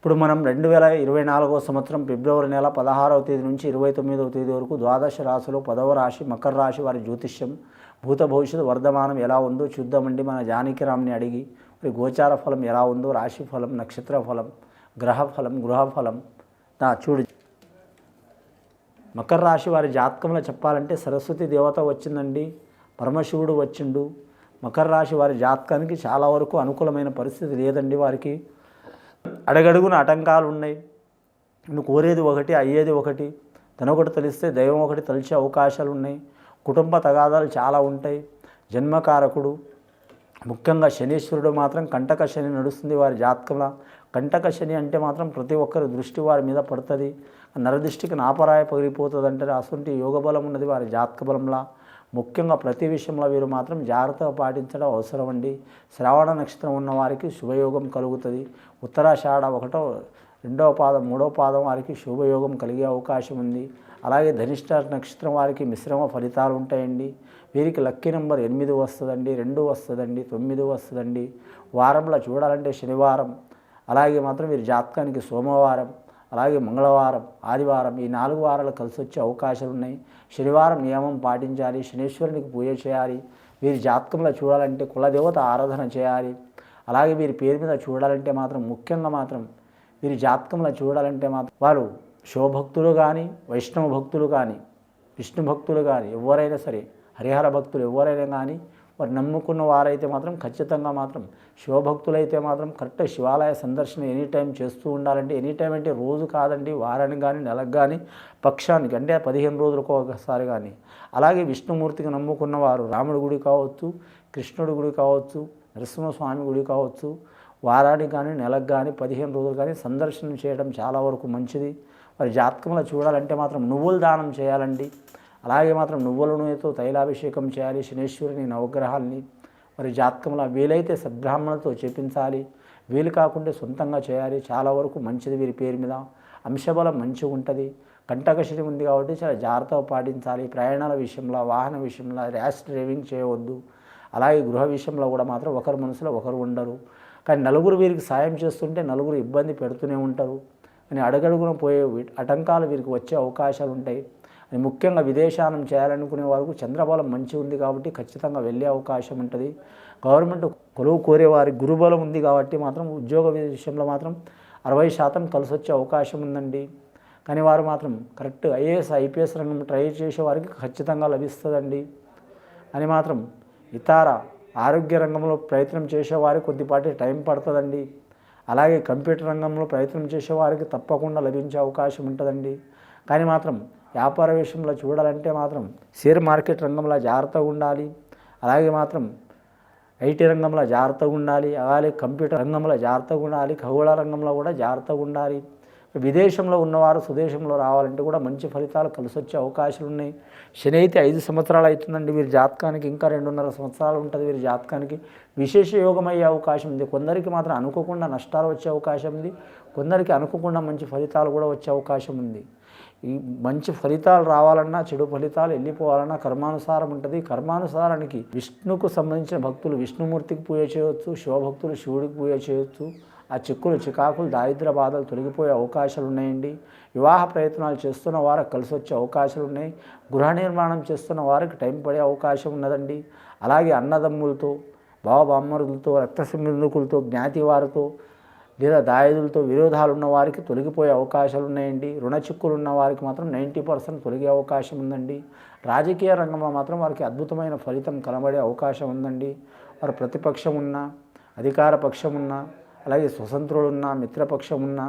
ఇప్పుడు మనం 2024వ సంవత్సరం ఫిబ్రవరి నెల 16వ తేదీ నుంచి 29వ తేదీ వరకు ద్వాదశ రాశిలో 10వ రాశి మకర రాశి వారి జ్యోతిష్యం భూత భవిష్యత్తు వర్ధమానం ఎలా ఉందో చూద్దామండి. మన జానకిరామ్ని అడిగి మరి గోచార ఫలం ఎలా ఉందో, రాశి ఫలం, నక్షత్ర ఫలం, గ్రహ ఫలం, గృహ ఫలం చూడు. మకర రాశి వారి జాతకంలో చెప్పాలంటే సరస్వతి దేవత వచ్చిందండి, పరమశివుడు వచ్చిండు. మకర రాశి వారి జాతకానికి చాలా వరకు అనుకూలమైన పరిస్థితి లేదండి. వారికి అడగడుగున ఆటంకాలు ఉన్నాయి. నువ్వు కోరేది ఒకటి, అయ్యేది ఒకటి. తనొకటి తెలిస్తే దైవం ఒకటి తలిచే అవకాశాలు ఉన్నాయి. కుటుంబ తగాదాలు చాలా ఉంటాయి. జన్మకారకుడు ముఖ్యంగా శనీశ్వరుడు మాత్రం కంటక శని నడుస్తుంది వారి జాతకంలో. కంటక శని అంటే మాత్రం ప్రతి ఒక్కరి దృష్టి వారి మీద పడుతుంది. నరదృష్టికి నాపరాయ పగిలిపోతుంది అంటే అసలు యోగ బలం ఉన్నది వారి జాతక బలంలా. ముఖ్యంగా ప్రతి విషయంలో వీరు మాత్రం జాగ్రత్తగా పాటించడం అవసరం అండి. శ్రావణ నక్షత్రం ఉన్న వారికి శుభయోగం కలుగుతుంది. ఉత్తరాషాఢ 1వ 2వ పాదం 3వ పాదం వారికి శుభయోగం కలిగే అవకాశం ఉంది. అలాగే ధనిష్ట నక్షత్రం వారికి మిశ్రమ ఫలితాలు ఉంటాయండి. వీరికి లక్కీ నెంబర్ 8 వస్తుందండి, 2 వస్తుందండి, 9 వస్తుందండి. వారంలో చూడాలంటే శనివారం, అలాగే మాత్రం వీరి జాతకానికి సోమవారం, అలాగే మంగళవారం, ఆదివారం ఈ 4 వారాలు కలిసి వచ్చే అవకాశాలు ఉన్నాయి. శనివారం నియమం పాటించాలి, శనీశ్వరునికి పూజ చేయాలి. వీరి జాతకంలో చూడాలంటే కులదేవత ఆరాధన చేయాలి. అలాగే వీరి పేరు మీద చూడాలంటే మాత్రం ముఖ్యంగా మాత్రం వీరి జాతకంలో చూడాలంటే మాత్రం వారు శివభక్తులు కానీ, వైష్ణవ భక్తులు కానీ, విష్ణు భక్తులు కానీ, ఎవరైనా సరే హరిహర భక్తులు ఎవరైనా కానీ వారు నమ్ముకున్న వారైతే మాత్రం ఖచ్చితంగా మాత్రం శివభక్తులైతే మాత్రం కరెక్ట్ శివాలయ సందర్శన ఎనీ టైం చేస్తూ ఉండాలంటే. ఎనీ టైం అంటే రోజు కాదండి, వారానికి కానీ, నెలకు కానీ, పక్షానికి అంటే 15 రోజులకు ఒకసారి కానీ. అలాగే విష్ణుమూర్తికి నమ్ముకున్న వారు రాముడి గుడి కావచ్చు, కృష్ణుడి గుడి కావచ్చు, నరసింహస్వామి గుడి కావచ్చు, వారానికి కానీ, నెలకు కానీ, 15 రోజులు కానీ సందర్శనం చేయడం చాలా వరకు మంచిది. వారి జాతకంలో చూడాలంటే మాత్రం నువ్వులు దానం చేయాలండి. అలాగే మాత్రం నువ్వుల నూనెతో తైలాభిషేకం చేయాలి. శనీశ్వరుని నవగ్రహాల్ని మరి జాతకంలో వీలైతే సద్బ్రాహ్మణులతో చేపించాలి. వీలు కాకుంటే సొంతంగా చేయాలి. చాలా వరకు మంచిది. వీరి పేరు మీద అంశబలం మంచిగా ఉంటుంది. కంటకశని ఉంది కాబట్టి చాలా జాగ్రత్తగా పాటించాలి. ప్రయాణాల విషయంలో, వాహన విషయంలో ర్యాష్ డ్రైవింగ్ చేయవద్దు. అలాగే గృహ విషయంలో కూడా మాత్రం ఒకరి మనసులో ఒకరు ఉండరు. కానీ నలుగురు వీరికి సాయం చేస్తుంటే నలుగురు ఇబ్బంది పెడుతూనే ఉంటారు. కానీ అడగడుగున పోయే ఆటంకాలు వీరికి వచ్చే అవకాశాలు ఉంటాయి. ముఖ్యంగా విదేశానం చేయాలనుకునే వారికి చంద్రబలం మంచి ఉంది కాబట్టి ఖచ్చితంగా వెళ్ళే అవకాశం ఉంటుంది. గవర్నమెంట్ కొలువు కోరే వారికి గురుబలం ఉంది కాబట్టి మాత్రం ఉద్యోగ విషయంలో మాత్రం 60% కలిసి వచ్చే అవకాశం ఉందండి. కానీ వారు మాత్రం కరెక్ట్ ఐఏఎస్, ఐపీఎస్ రంగం ట్రై చేసే వారికి ఖచ్చితంగా లభిస్తుందండి. అని మాత్రం ఇతర ఆరోగ్య రంగంలో ప్రయత్నం చేసేవారికి కొద్దిపాటి టైం పడుతుందండి. అలాగే కంప్యూటర్ రంగంలో ప్రయత్నం చేసేవారికి తప్పకుండా లభించే అవకాశం ఉంటుందండి. కానీ మాత్రం వ్యాపార విషయంలో చూడాలంటే మాత్రం షేర్ మార్కెట్ రంగంలో జాగ్రత్తగా ఉండాలి. అలాగే మాత్రం ఐటీ రంగంలో జాగ్రత్తగా ఉండాలి. అలాగే కంప్యూటర్ రంగంలో జాగ్రత్తగా ఉండాలి. ఖగోళ రంగంలో కూడా జాగ్రత్తగా ఉండాలి. విదేశంలో ఉన్నవారు స్వదేశంలో రావాలంటే కూడా మంచి ఫలితాలు కలిసి వచ్చే అవకాశాలు ఉన్నాయి. శని అయితే 5 సంవత్సరాలు అవుతుందండి వీరి జాతకానికి. ఇంకా 2.5 సంవత్సరాలు ఉంటుంది వీరి జాతకానికి. విశేష యోగం అయ్యే అవకాశం ఉంది. కొందరికి మాత్రం అనుకోకుండా నష్టాలు వచ్చే అవకాశం ఉంది. కొందరికి అనుకోకుండా మంచి ఫలితాలు కూడా వచ్చే అవకాశం ఉంది. ఈ మంచి ఫలితాలు రావాలన్నా, చెడు ఫలితాలు వెళ్ళిపోవాలన్నా కర్మానుసారం ఉంటుంది. కర్మానుసారానికి విష్ణుకు సంబంధించిన భక్తులు విష్ణుమూర్తికి పూజ చేయవచ్చు, శివభక్తులు శివుడికి పూజ చేయవచ్చు. ఆ చిక్కులు, చికాకులు, దారిద్ర బాధలు తొలగిపోయే అవకాశాలు ఉన్నాయండి. వివాహ ప్రయత్నాలు చేస్తున్న వారికి కలిసి వచ్చే అవకాశాలు ఉన్నాయి. గృహ నిర్మాణం చేస్తున్న వారికి టైం పడే అవకాశం ఉన్నదండి. అలాగే అన్నదమ్ములతో, బావబామ్మరులతో, రక్త సంబంధికులతో, జ్ఞాతి వారితో లేదా దాయాదులతో విరోధాలు ఉన్న వారికి తొలగిపోయే అవకాశాలు ఉన్నాయండి. రుణ చిక్కులు ఉన్న వారికి మాత్రం 90% తొలగే అవకాశం ఉందండి. రాజకీయ రంగంలో మాత్రం వారికి అద్భుతమైన ఫలితం కనబడే అవకాశం ఉందండి. వారు ప్రతిపక్షం ఉన్నా, అధికార పక్షం ఉన్నా, అలాగే స్వతంత్రులు ఉన్నా, మిత్రపక్షం ఉన్నా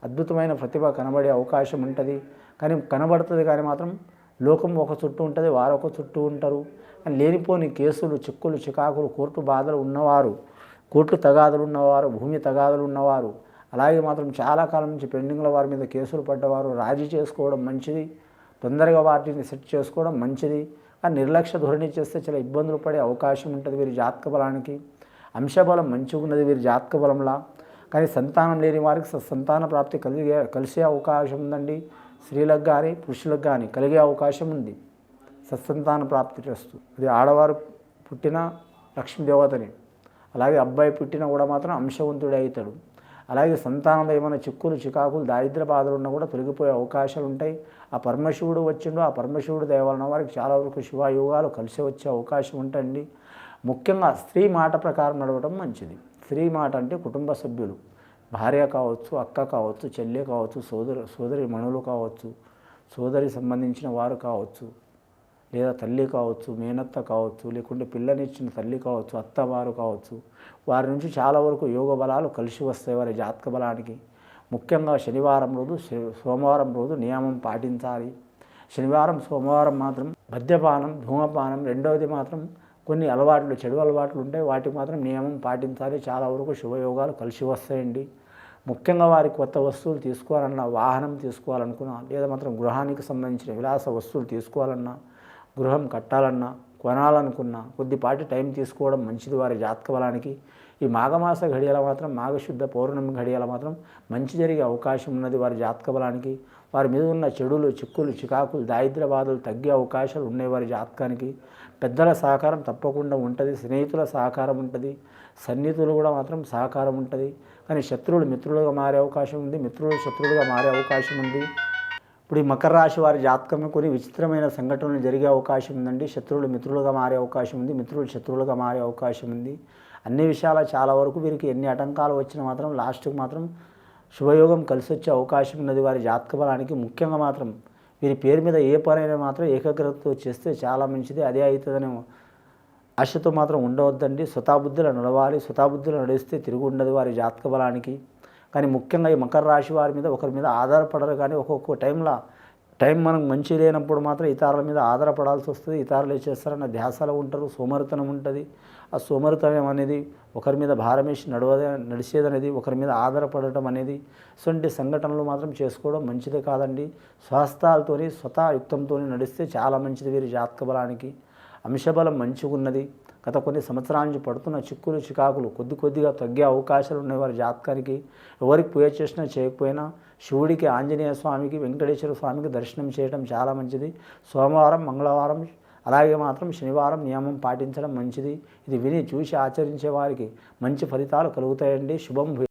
అద్భుతమైన ప్రతిభ కనబడే అవకాశం ఉంటుంది. కానీ కనబడుతుంది కానీ మాత్రం లోకం ఒక చుట్టూ ఉంటుంది, వారు ఒక చుట్టూ ఉంటారు. కానీ లేనిపోని కేసులు, చిక్కులు, చికాకులు, కోర్టు బాధలు ఉన్నవారు, కోర్టు తగాదులు ఉన్నవారు, భూమి తగాదులు ఉన్నవారు, అలాగే మాత్రం చాలా కాలం నుంచి పెండింగ్ల వారి మీద కేసులు పడ్డవారు రాజీ చేసుకోవడం మంచిది. తొందరగా వాటిని సెట్ చేసుకోవడం మంచిది. కానీ నిర్లక్ష్య ధోరణి చేస్తే చాలా ఇబ్బందులు పడే అవకాశం ఉంటుంది వీరి జాతక బలానికి. అంశబలం మంచిగా ఉన్నది వీరి జాతక బలంలా. కానీ సంతానం లేని వారికి సంతాన ప్రాప్తి కలిసే అవకాశం ఉందండి. స్త్రీలకు కానీ పురుషులకు కానీ కలిగే అవకాశం ఉంది. సత్సంతాన ప్రాప్తి చేస్తూ అది ఆడవారు పుట్టిన లక్ష్మీదేవతని, అలాగే అబ్బాయి పుట్టినా కూడా మాత్రం అంశవంతుడే అవుతాడు. అలాగే సంతానంలో ఏమైనా చిక్కులు చికాకులు దారిద్ర్య బాధలు ఉన్నా కూడా తొలగిపోయే అవకాశాలు ఉంటాయి. ఆ పరమశివుడు వచ్చిండు, ఆ పరమశివుడు దయ వలన వారికి చాలా వరకు శివయోగాలు కలిసి వచ్చే అవకాశం ఉంటుంది. ముఖ్యంగా స్త్రీ మాట ప్రకారం నడవడం మంచిది. స్త్రీ మాట అంటే కుటుంబ సభ్యులు, భార్య కావచ్చు, అక్క కావచ్చు, చెల్లె కావచ్చు, సోదరి మణులు కావచ్చు, సోదరి సంబంధించిన వారు కావచ్చు, లేదా తల్లి కావచ్చు, మేనత్త కావచ్చు, లేకుంటే పిల్లనిచ్చిన తల్లి కావచ్చు, అత్తవారు కావచ్చు, వారి నుంచి చాలా వరకు యోగ బలాలు కలిసి వస్తాయి వారి జాతక బలానికి. ముఖ్యంగా శనివారం రోజు, సోమవారం రోజు నియమం పాటించాలి. శనివారం సోమవారం మాత్రం మద్యపానం, ధూమపానం, రెండవది మాత్రం కొన్ని అలవాట్లు, చెడు అలవాట్లు ఉంటాయి, వాటికి మాత్రం నియమం పాటించాలి. చాలా వరకు శుభయోగాలు కలిసి వస్తాయండి. ముఖ్యంగా వారికి కొత్త వస్తువులు తీసుకోవాలన్నా, వాహనం తీసుకోవాలనుకున్నా, లేదా మాత్రం గృహానికి సంబంధించిన విలాస వస్తువులు తీసుకోవాలన్నా, గృహం కట్టాలన్నా, కొనాలనుకున్నా కొద్దిపాటి టైం తీసుకోవడం మంచిది వారి జాతక బలానికి. ఈ మాఘమాస ఘడియల మాత్రం, మాఘశుద్ధ పౌర్ణమి ఘడియల మాత్రం మంచి జరిగే అవకాశం ఉన్నది వారి జాతక బలానికి. వారి మీద ఉన్న చెడులు, చిక్కులు, చికాకులు, దారిద్ర్య బాధలు తగ్గే అవకాశాలు ఉన్నాయి వారి జాతకానికి. పెద్దల సహకారం తప్పకుండా ఉంటుంది, స్నేహితుల సహకారం ఉంటుంది, సన్నిహితులు కూడా మాత్రం సహకారం ఉంటుంది. కానీ శత్రువులు మిత్రులుగా మారే అవకాశం ఉంది, మిత్రులు శత్రువులుగా మారే అవకాశం ఉంది. ఇప్పుడు ఈ మకర రాశి వారి జాతకంలో కొన్ని విచిత్రమైన సంఘటనలు జరిగే అవకాశం ఉందండి. శత్రువులు మిత్రులుగా మారే అవకాశం ఉంది, మిత్రులు శత్రువులుగా మారే అవకాశం ఉంది. అన్ని విషయాల చాలా వరకు వీరికి ఎన్ని ఆటంకాలు వచ్చినా మాత్రం లాస్ట్కి మాత్రం శుభయోగం కలిసి వచ్చే అవకాశం ఉన్నది వారి జాతక బలానికి. ముఖ్యంగా మాత్రం వీరి పేరు మీద ఏ పనైనా మాత్రం ఏకాగ్రతతో చేస్తే చాలా మంచిది. అదే అవుతుందనే ఆశతో మాత్రం ఉండవద్దండి. స్వతాబుద్ధులు నడవాలి, స్వతాబుద్ధులు నడిస్తే తిరిగి ఉండదు వారి జాతక బలానికి. కానీ ముఖ్యంగా ఈ మకర రాశి వారి మీద ఒకరి మీద ఆధారపడరు. కానీ ఒక్కొక్క టైం మనకు మంచి లేనప్పుడు మాత్రం ఇతరుల మీద ఆధారపడాల్సి వస్తుంది. ఇతరులు ఏం చేస్తారన్న ధ్యాసలో ఉంటారు, సోమరితనం ఉంటుంది. ఆ సోమరితనం అనేది ఒకరి మీద భారమేసి నడిచేదనేది, ఒకరి మీద ఆధారపడటం అనేది, ఇటువంటి సంఘటనలు మాత్రం చేసుకోవడం మంచిదే కాదండి. స్వస్థాలతోని స్వతాయుక్తంతో నడిస్తే చాలా మంచిది వీరి జాతక బలానికి. అంశబలం మంచిగా ఉన్నది. గత కొన్ని సంవత్సరాల నుంచి పడుతున్న చిక్కులు చికాకులు కొద్దిగా తగ్గే అవకాశాలు ఉన్నాయి వారి జాతకానికి. ఎవరికి పూజ చేసినా చేయకపోయినా శివుడికి, ఆంజనేయ స్వామికి, వెంకటేశ్వర స్వామికి దర్శనం చేయడం చాలా మంచిది. సోమవారం, మంగళవారం, అలాగే మాత్రం శనివారం నియమం పాటించడం మంచిది. ఇది విని చూసి ఆచరించే వారికి మంచి ఫలితాలు కలుగుతాయండి. శుభం.